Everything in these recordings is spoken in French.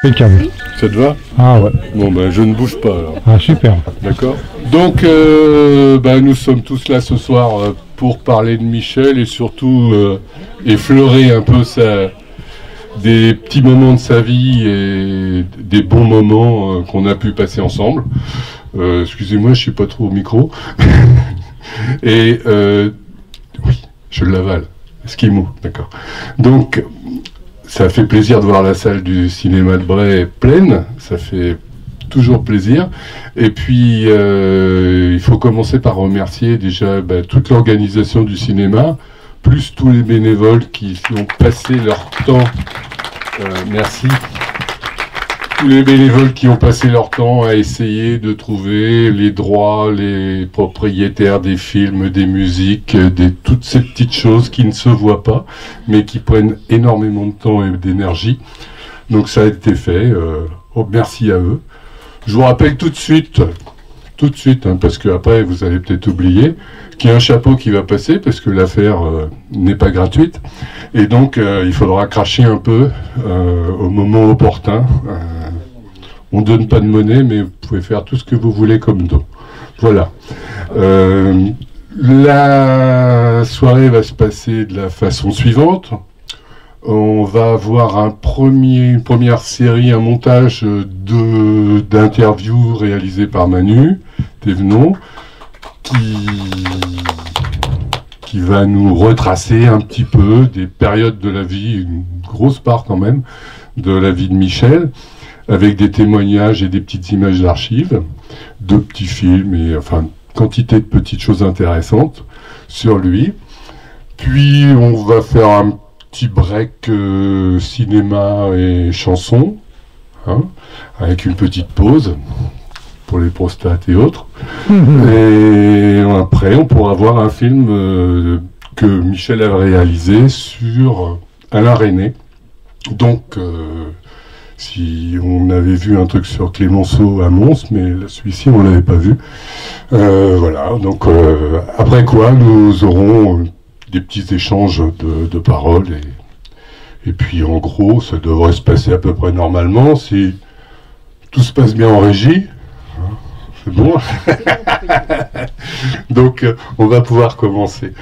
Impeccable. Ça te va? Ah ouais. Bon ben je ne bouge pas alors. Ah super. D'accord. Donc nous sommes tous là ce soir pour parler de Michel et surtout effleurer un peu des petits moments de sa vie et des bons moments qu'on a pu passer ensemble. Excusez-moi, je suis pas trop au micro. Et oui, je l'avale. Esquimau, d'accord. Donc ça fait plaisir de voir la salle du cinéma de Bray pleine, ça fait toujours plaisir. Et puis, il faut commencer par remercier déjà toute l'organisation du cinéma, plus tous les bénévoles qui ont passé leur temps. Merci. Tous les bénévoles qui ont passé leur temps à essayer de trouver les droits, les propriétaires des films, des musiques, toutes ces petites choses qui ne se voient pas, mais qui prennent énormément de temps et d'énergie. Donc ça a été fait. Merci à eux. Je vous rappelle tout de suite, parce que après vous allez peut-être oublier, qu'il y a un chapeau qui va passer, parce que l'affaire n'est pas gratuite. Et donc il faudra cracher un peu au moment opportun. On ne donne pas de monnaie, mais vous pouvez faire tout ce que vous voulez comme don. Voilà. La soirée va se passer de la façon suivante. On va avoir une première série, un montage d'interviews réalisées par Manu Thévenon, qui va nous retracer un petit peu des périodes de la vie, une grosse part quand même, de la vie de Michel, avec des témoignages et des petites images d'archives, de petits films et enfin quantité de petites choses intéressantes sur lui. Puis on va faire un petit break cinéma et chanson, avec une petite pause pour les prostates et autres. Et après on pourra voir un film que Michel a réalisé sur Alain Resnais. Donc si on avait vu un truc sur Clémenceau à Mons, mais celui-ci on l'avait pas vu. Voilà, donc après quoi nous aurons des petits échanges de paroles et puis en gros ça devrait se passer à peu près normalement si tout se passe bien en régie. C'est bon. Donc on va pouvoir commencer.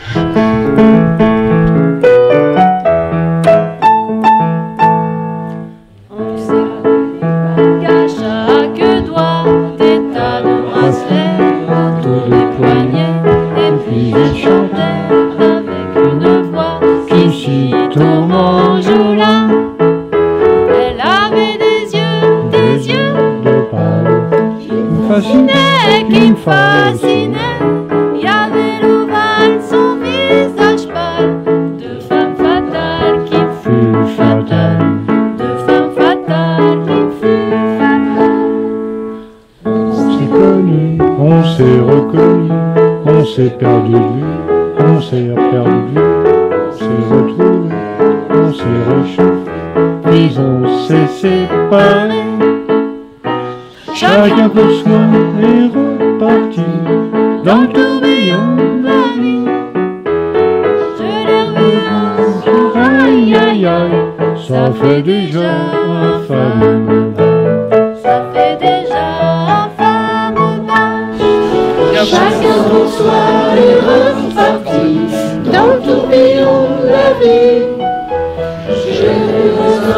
Qui me fascinait, il y avait l'ovale, son visage pâle, de femme fatale qui fut fatale, de femme fatale qui fut fatale. On s'est connu, on s'est reconnu, on s'est perdu de vue, on s'est perdu de vue, on s'est retrouvé, on s'est réchauffé, puis on s'est séparés. Chacun pour soi est reparti dans le tourbillon de la vie. Je l'ai revu, Aïe aïe aïe, ça fait déjà un fameux mal. ça fait déjà un fameux mal. Chacun pour soi est reparti dans le tourbillon de la vie. Je l'ai revu,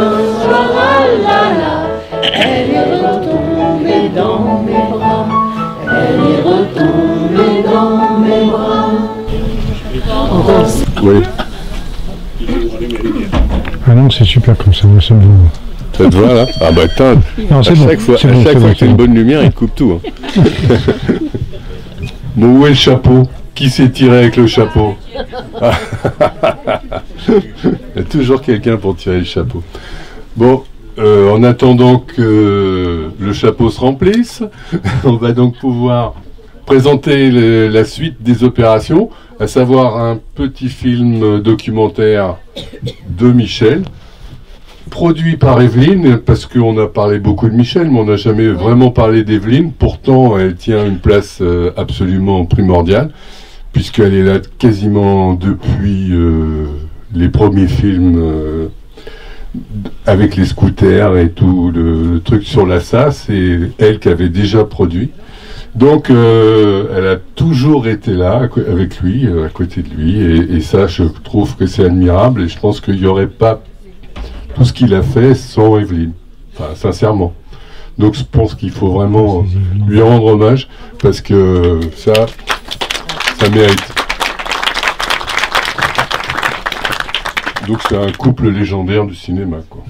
ah là là, elle est retombée dans mes bras, elle est retombée dans mes bras. Oui. Ah non, c'est super comme ça, moi ça me... Ça te va là? Ah bah attends, Non, à c'est bon, chaque fois, c'est bon, c'est bon, que t'as une bonne lumière, il te coupe tout. Bon, où est le chapeau? Qui s'est tiré avec le chapeau? Il y a toujours quelqu'un pour tirer le chapeau. Bon, en attendant que le chapeau se remplisse, on va donc pouvoir présenter la suite des opérations, à savoir un petit film documentaire de Michel, produit par Evelyne, parce qu'on a parlé beaucoup de Michel, mais on n'a jamais vraiment parlé d'Evelyne. Pourtant, elle tient une place absolument primordiale, puisqu'elle est là quasiment depuis les premiers films avec les scooters et tout le truc sur l'Assa, c'est elle qui avait déjà produit. Donc elle a toujours été là avec lui, à côté de lui, et ça je trouve que c'est admirable, et je pense qu'il n'y aurait pas tout ce qu'il a fait sans Evelyne, enfin sincèrement. Donc je pense qu'il faut vraiment lui rendre hommage, parce que ça mérite. Donc c'est un couple légendaire du cinéma, quoi.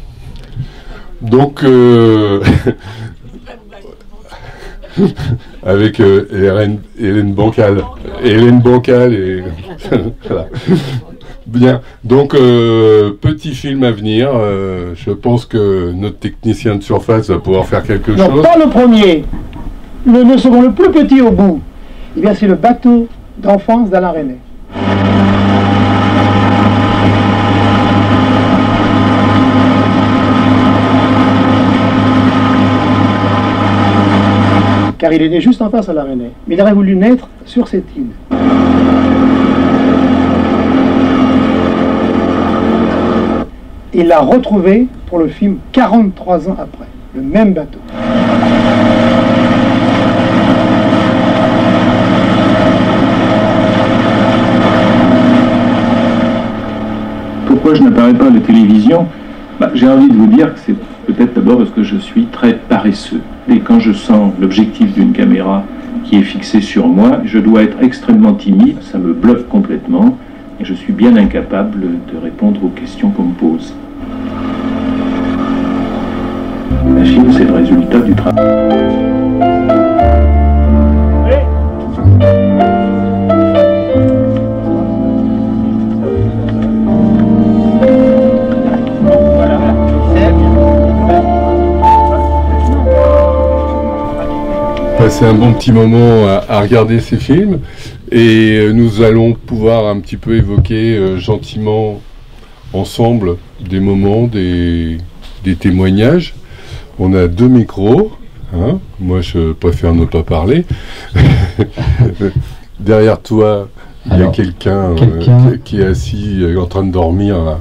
Donc avec Hélène Bancal et voilà. Bien, donc petit film à venir, je pense que notre technicien de surface va pouvoir faire quelque chose. Non, pas le premier, le second, le plus petit au bout. Eh bien c'est le bateau d'enfance d'Alain Resnais. Car il est né juste en face à La Resnais. Mais il aurait voulu naître sur cette île. Il l'a retrouvé pour le film 43 ans après, le même bateau. Pourquoi je n'apparais pas à la télévision? J'ai envie de vous dire que c'est peut-être d'abord parce que je suis très paresseux. Et quand je sens l'objectif d'une caméra qui est fixé sur moi, je dois être extrêmement timide, ça me bluffe complètement, et je suis bien incapable de répondre aux questions qu'on me pose. Un film, c'est le résultat du travail. Passer un bon petit moment à regarder ces films, et nous allons pouvoir un petit peu évoquer gentiment ensemble des moments, des témoignages. On a 2 micros, hein. Moi je préfère ne pas parler. Derrière toi, il y a quelqu'un qui est assis en train de dormir. Là.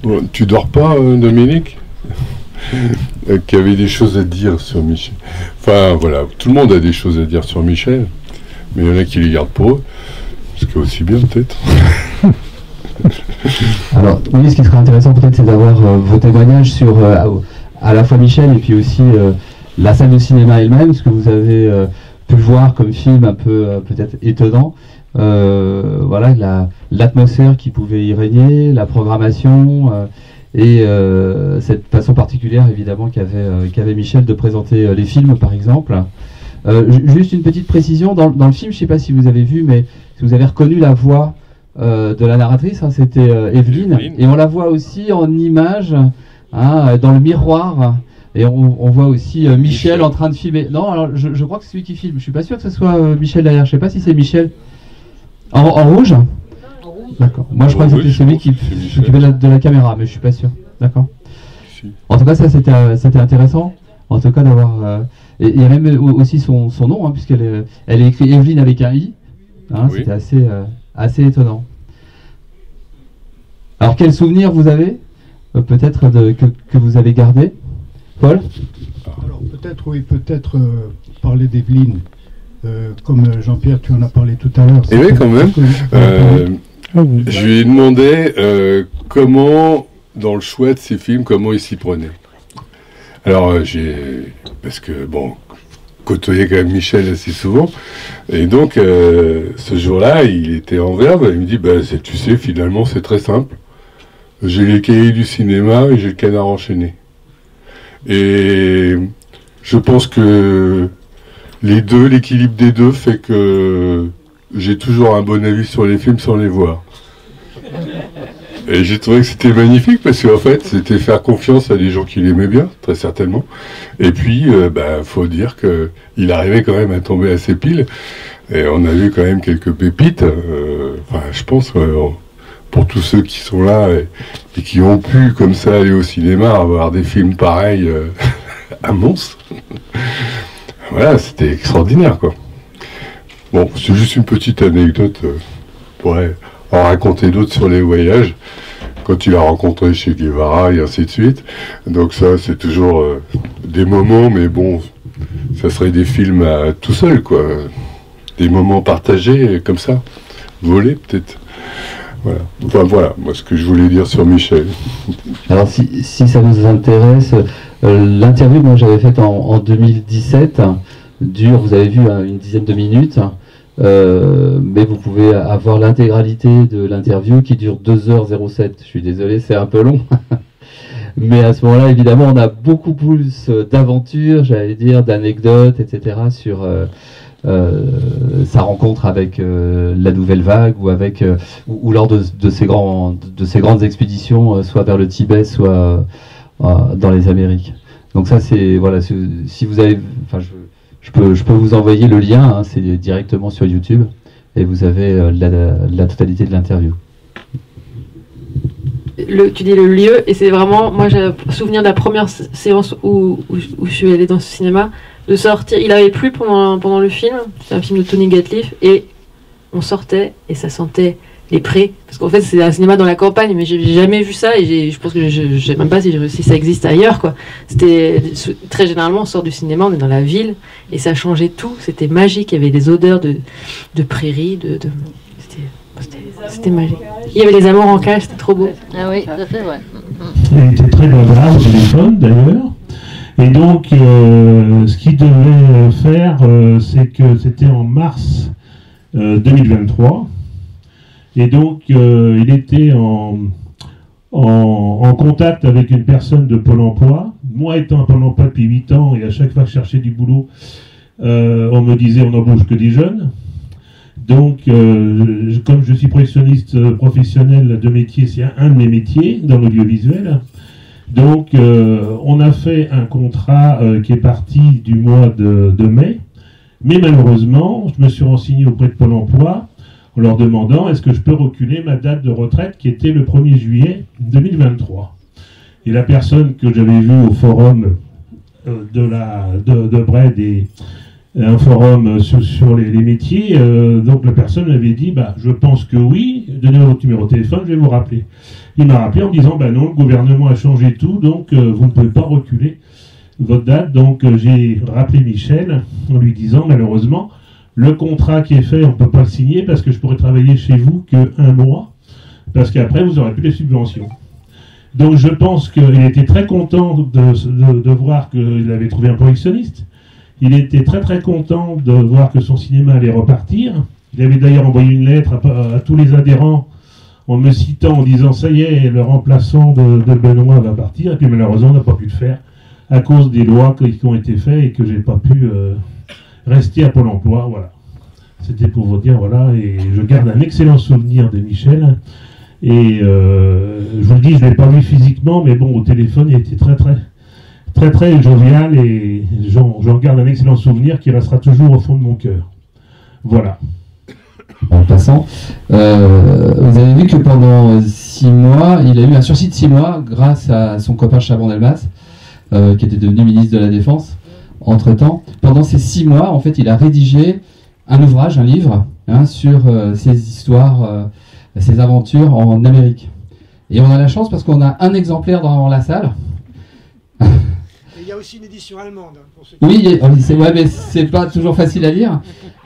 Bon, tu dors pas, Dominique? Qui avait des choses à dire sur Michel. Enfin voilà, tout le monde a des choses à dire sur Michel, mais il y en a qui les gardent pour eux, ce qui est aussi bien peut-être. Alors oui, ce qui serait intéressant peut-être, c'est d'avoir vos témoignages sur à la fois Michel et puis aussi la salle de cinéma elle-même, ce que vous avez pu voir comme film un peu peut-être étonnant. Voilà, l'atmosphère qui pouvait y régner, la programmation. Et cette façon particulière évidemment qu'avait Michel de présenter les films par exemple. Juste une petite précision, dans le film, je ne sais pas si vous avez vu, mais si vous avez reconnu la voix de la narratrice, hein, c'était Evelyne, et on la voit aussi en image, hein, dans le miroir, et on voit aussi Michel en train de filmer. Non, alors je crois que c'est celui qui filme, je suis pas sûr que ce soit Michel derrière, je ne sais pas si c'est Michel en rouge. D'accord. Moi, je crois que c'était celui qui s'occupait de la caméra, mais je suis pas sûr. D'accord. En tout cas, ça, c'était intéressant. En tout cas, d'avoir... et il y a même aussi son nom, hein, puisqu'elle est écrit Evelyne avec un I. Hein, oui. C'était assez étonnant. Alors, quel souvenir vous avez peut-être que vous avez gardé, Paul? Alors, peut-être parler d'Evelyne. Comme Jean-Pierre, tu en as parlé tout à l'heure. Et oui, quand même. Je lui ai demandé comment, dans le choix de ses films, comment il s'y prenait. Alors, parce que, bon, côtoyé quand même Michel assez souvent, et donc, ce jour-là, il était en verve, il me dit, tu sais, finalement, c'est très simple. J'ai les cahiers du cinéma et j'ai le Canard enchaîné. Et je pense que l'équilibre des deux fait que j'ai toujours un bon avis sur les films sans les voir. Et j'ai trouvé que c'était magnifique parce qu'en fait, c'était faire confiance à des gens qui l'aimaient bien, très certainement. Et puis, faut dire qu'il arrivait quand même à tomber à ses piles. Et on a vu quand même quelques pépites. Je pense, pour tous ceux qui sont là et qui ont pu, comme ça, aller au cinéma, avoir des films pareils à Mons. Voilà, c'était extraordinaire, quoi. Bon, c'est juste une petite anecdote. On pourrait en raconter d'autres sur les voyages. quand il a rencontré Che Guevara et ainsi de suite. Donc ça, c'est toujours des moments, mais bon, ça serait des films tout seul, quoi. Des moments partagés, comme ça, volés peut-être. Voilà. Enfin voilà, moi ce que je voulais dire sur Michel. Alors si ça vous intéresse, l'interview que j'avais faite en 2017 dure, vous avez vu, une dizaine de minutes. Mais vous pouvez avoir l'intégralité de l'interview qui dure 2h07. Je suis désolé, c'est un peu long. Mais à ce moment-là, évidemment, on a beaucoup plus d'aventures, j'allais dire, d'anecdotes, etc. sur sa rencontre avec la Nouvelle Vague ou avec ou lors de ces grandes expéditions, soit vers le Tibet, soit dans les Amériques. Donc ça, c'est voilà. Si vous avez, enfin, je peux vous envoyer le lien, hein, c'est directement sur YouTube, et vous avez la totalité de l'interview. Tu dis le lieu, et c'est vraiment, moi j'ai un souvenir de la première séance où je suis allée dans ce cinéma, de sortir, il avait plu pendant le film, c'est un film de Tony Gatliff, et on sortait, et ça sentait les prés, parce qu'en fait c'est un cinéma dans la campagne, mais j'ai jamais vu ça, et je pense que je sais même pas si ça existe ailleurs, quoi. C'était, très généralement on sort du cinéma, on est dans la ville, et ça changeait tout, c'était magique, il y avait des odeurs de prairies, c'était magique. Il y avait les amours en cage, c'était trop beau. Ah oui, ça c'est vrai. Il était très bavard au téléphone d'ailleurs. Et donc, ce qu'il devait faire, c'est que c'était en mars 2023. Et donc, il était en contact avec une personne de Pôle emploi. Moi, étant à Pôle emploi depuis 8 ans, et à chaque fois que je cherchais du boulot, on me disait on n'embauche que des jeunes. Donc, comme je suis projectionniste professionnel de métier, c'est un de mes métiers dans l'audiovisuel. Donc, on a fait un contrat qui est parti du mois de mai. Mais malheureusement, je me suis renseigné auprès de Pôle emploi en leur demandant est-ce que je peux reculer ma date de retraite qui était le 1er juillet 2023. Et la personne que j'avais vue au forum de Bred et un forum sur les métiers, donc la personne m'avait dit je pense que oui, donnez-moi votre numéro de téléphone, je vais vous rappeler. Il m'a rappelé en disant non, le gouvernement a changé tout, donc vous ne pouvez pas reculer votre date. Donc j'ai rappelé Michel en lui disant malheureusement le contrat qui est fait, on ne peut pas le signer parce que je pourrais travailler chez vous qu'un mois, parce qu'après vous n'aurez plus les subventions. Donc je pense qu'il était très content de voir qu'il avait trouvé un projectionniste. Il était très très content de voir que son cinéma allait repartir. Il avait d'ailleurs envoyé une lettre à tous les adhérents en me citant, en disant ça y est, le remplaçant de Benoît va partir. Et puis malheureusement on n'a pas pu le faire à cause des lois qui ont été faites et que j'ai pas pu rester à Pôle emploi. Voilà. C'était pour vous dire, voilà, et je garde un excellent souvenir de Michel. Et je vous le dis, je ne l'ai pas vu physiquement, mais bon, au téléphone, il était très jovial et j'en garde un excellent souvenir qui restera toujours au fond de mon cœur. Voilà. En passant, vous avez vu que pendant 6 mois, il a eu un sursis de 6 mois grâce à son copain Chaban-Delmas, qui était devenu ministre de la Défense. Entre-temps, pendant ces 6 mois, en fait, il a rédigé un ouvrage, un livre, sur ses histoires, ses aventures en Amérique. Et on a la chance parce qu'on a un exemplaire dans la salle. Il y a aussi une édition allemande. Pour ceux qui... Oui, mais c'est pas toujours facile à lire.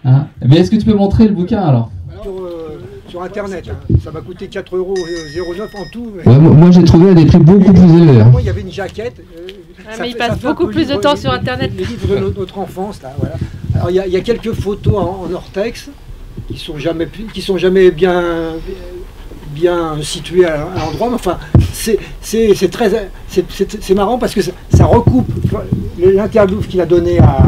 Hein. Mais est-ce que tu peux montrer le bouquin alors sur Internet, ça m'a coûté 4,09 € en tout. Ouais, moi j'ai trouvé à des prix beaucoup plus élevés. Moi il y avait une jaquette. Mais il passe beaucoup plus de temps sur Internet. Les livres de notre enfance, là, voilà. Alors il y a quelques photos en ortex qui sont jamais bien situées à l'endroit, mais enfin c'est marrant parce que ça recoupe l'interview qu'il a donné à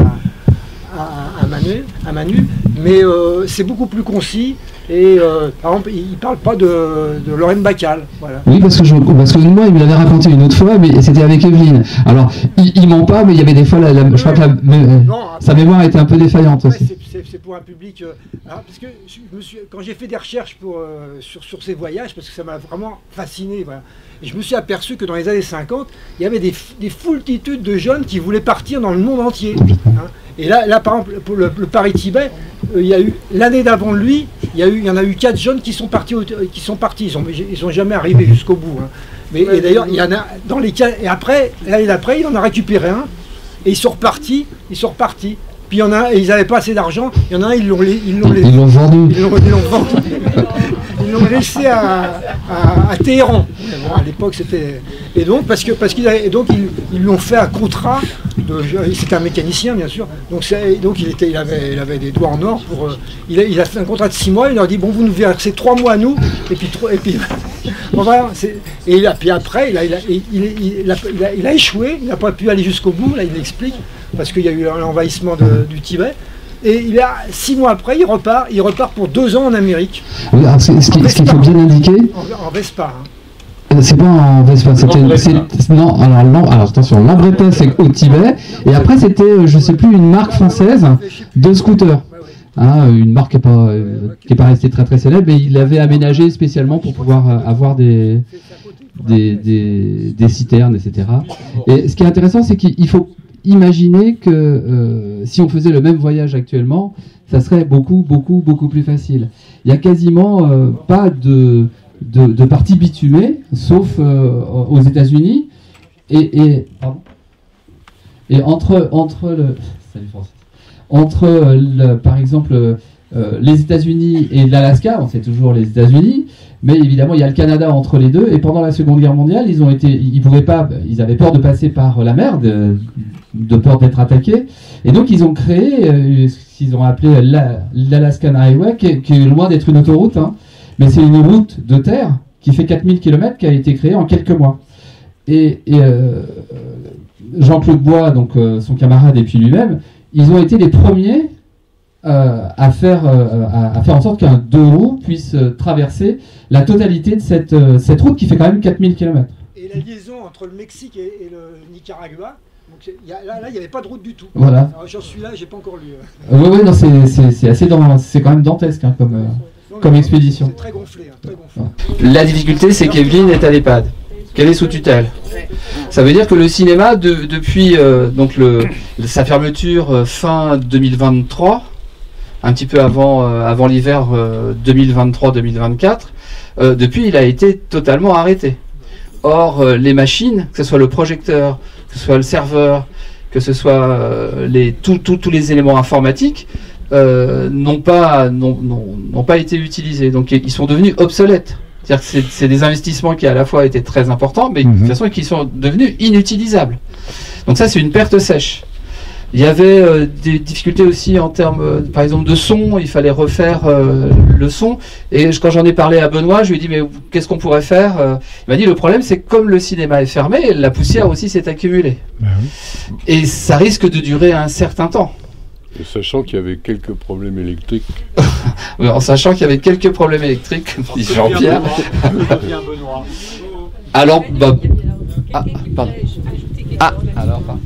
Manu, mais c'est beaucoup plus concis. Et par exemple, il ne parle pas de Lorraine Bacal. Voilà. Oui, parce que moi, il me l'avait raconté une autre fois, mais c'était avec Evelyne. Alors, il ment pas, mais il y avait des fois, je crois que sa mémoire était un peu défaillante aussi. C'est pour un public. Parce que quand j'ai fait des recherches sur ces voyages, parce que ça m'a vraiment fasciné, voilà, et je me suis aperçu que dans les années 50, il y avait des foultitudes de jeunes qui voulaient partir dans le monde entier. Hein. Et là, par exemple, pour le Paris-Tibet, il y a eu l'année d'avant lui, il y en a eu 4 jeunes qui sont partis, ils sont jamais arrivés jusqu'au bout. Hein. Mais et d'ailleurs, il y en a dans les 4, et après, l'année d'après, il en a récupéré un, et ils sont repartis. Puis il y en a, et ils n'avaient pas assez d'argent. Il y en a un, ils l'ont vendu. Ils l'ont vendu. Ils l'ont laissé à Téhéran. Bon, à l'époque, c'était. Et donc, parce qu'ils ils l'ont fait un contrat. C'était un mécanicien, bien sûr. Donc il avait des doigts en or. Il a fait un contrat de 6 mois. Il leur dit bon, vous nous versez 3 mois à nous. Et puis bon, voilà, puis après, il a échoué. Il n'a pas pu aller jusqu'au bout. Là, il l'explique parce qu'il y a eu l'envahissement du Tibet. Et 6 mois après, il repart pour 2 ans en Amérique. Oui, alors ce qu'il faut bien indiquer. En Vespa. Hein. C'est pas en Vespa, alors attention, Lambretta c'est au Tibet, et après c'était, je sais plus, une marque française de scooter. Hein, une marque qui est pas restée très très célèbre, mais il l'avait aménagé spécialement pour pouvoir avoir des citernes, etc. Et ce qui est intéressant, c'est qu'il faut imaginer que si on faisait le même voyage actuellement, ça serait beaucoup plus facile. Il y a quasiment pas de parties bitumées, sauf aux États-Unis, et entre par exemple les États-Unis et l'Alaska, on sait toujours les États-Unis, mais évidemment il y a le Canada entre les deux. Et pendant la Seconde Guerre mondiale, ils avaient peur de passer par la mer, de peur d'être attaqués, et donc ils ont créé ce qu'ils ont appelé l'Alaskan Highway, qui est loin d'être une autoroute, hein. Mais c'est une route de terre qui fait 4000 km, qui a été créée en quelques mois. Et Jean-Claude Bois, donc son camarade, et puis lui-même, ils ont été les premiers à faire en sorte qu'un 2 roues puisse traverser la totalité de cette route qui fait quand même 4000 km. Et la liaison entre le Mexique et le Nicaragua, donc là, il n'y avait pas de route du tout. Voilà. Alors, j'en suis là, j'ai pas encore lu. Oui, non, c'est quand même dantesque, hein, comme expédition. C'est très gonflé, hein, très gonflé. La difficulté, c'est qu'Evelyne est à l'EHPAD, qu'elle est sous tutelle. Ça veut dire que le cinéma, depuis sa fermeture fin 2023, un petit peu avant l'hiver 2023-2024, depuis, il a été totalement arrêté. Or, les machines, que ce soit le projecteur, que ce soit le serveur, que ce soit tous les éléments informatiques, n'ont pas été utilisés, donc ils sont devenus obsolètes. C'est-à-dire que c'est des investissements qui à la fois étaient très importants, mais de toute façon qui sont devenus inutilisables. Donc ça, c'est une perte sèche. Il y avait des difficultés aussi en termes, par exemple, de son. Il fallait refaire le son. Et quand j'en ai parlé à Benoît, je lui ai dit mais qu'est-ce qu'on pourrait faire? Il m'a dit le problème, c'est que comme le cinéma est fermé, la poussière aussi s'est accumulée. Oui. Et ça risque de durer un certain temps. Et sachant qu'il y avait quelques problèmes électriques. Oui, en sachant qu'il y avait quelques problèmes électriques, dit Jean-Pierre. Alors, pardon. Alors, pardon.